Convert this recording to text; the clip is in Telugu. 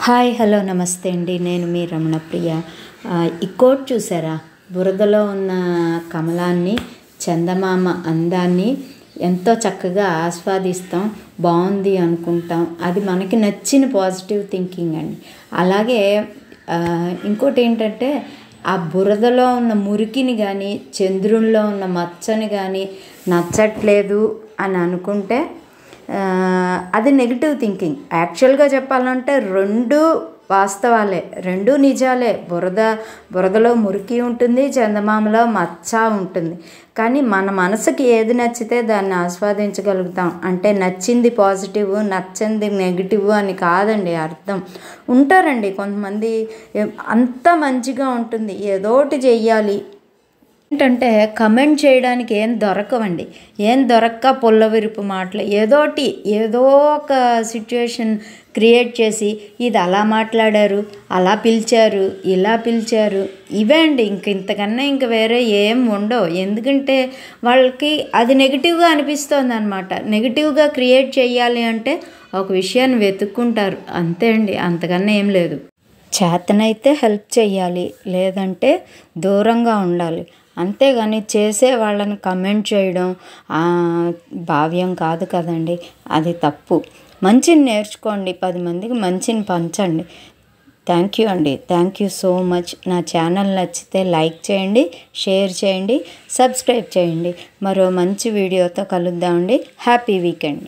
హాయ్ హలో నమస్తే అండి. నేను మీ రమణప్రియ. ఈ కోట్ చూసారా? బురదలో ఉన్న కమలాన్ని, చందమామ అందాన్ని ఎంతో చక్కగా ఆస్వాదిస్తాం, బాగుంది అనుకుంటాం. అది మనకి నచ్చిన పాజిటివ్ థింకింగ్ అండి. అలాగే ఇంకోటి ఏంటంటే, ఆ బురదలో ఉన్న మురికిని కానీ, చంద్రునిలో ఉన్న మచ్చని కానీ నచ్చట్లేదు అని అనుకుంటే అది నెగిటివ్ థింకింగ్. యాక్చువల్గా చెప్పాలంటే రెండు వాస్తవాలే, రెండు నిజాలే. బురదలో మురికి ఉంటుంది, చందమామలో మచ్చ ఉంటుంది. కానీ మన మనసుకి ఏది నచ్చితే దాన్ని ఆస్వాదించగలుగుతాం. అంటే నచ్చింది పాజిటివ్, నచ్చింది నెగిటివ్ అని కాదండి అర్థం. ఉంటారండి కొంతమంది, అంత మంచిగా ఉంటుంది, ఏదోటి చెయ్యాలి ఏంటంటే కమెంట్ చేయడానికి ఏం దొరకవండి. ఏం దొరక్క పుల్లవిరుపు మాటలు ఏదో ఒక సిచ్యువేషన్ క్రియేట్ చేసి ఇది అలా మాట్లాడారు, అలా పిలిచారు, ఇలా పిలిచారు, ఇవే అండి. ఇంతకన్నా వేరే ఏం ఉండవు. ఎందుకంటే వాళ్ళకి అది నెగిటివ్గా అనిపిస్తుంది అనమాట. నెగిటివ్గా క్రియేట్ చేయాలి అంటే ఒక విషయాన్ని వెతుక్కుంటారు, అంతే అండి. అంతకన్నా ఏం లేదు. చేతనైతే హెల్ప్ చేయాలి, లేదంటే దూరంగా ఉండాలి. అంతేగాని చేసే వాళ్ళని కమెంట్ చేయడం భావ్యం కాదు కదండి. అది తప్పు. మంచిని నేర్చుకోండి, 10 మందికి మంచిని పంచండి. థ్యాంక్ యూ అండి. Thank you so much. నా ఛానల్ నచ్చితే లైక్ చేయండి, షేర్ చేయండి, సబ్స్క్రైబ్ చేయండి. మరో మంచి వీడియోతో కలుద్దామండి. Happy weekend.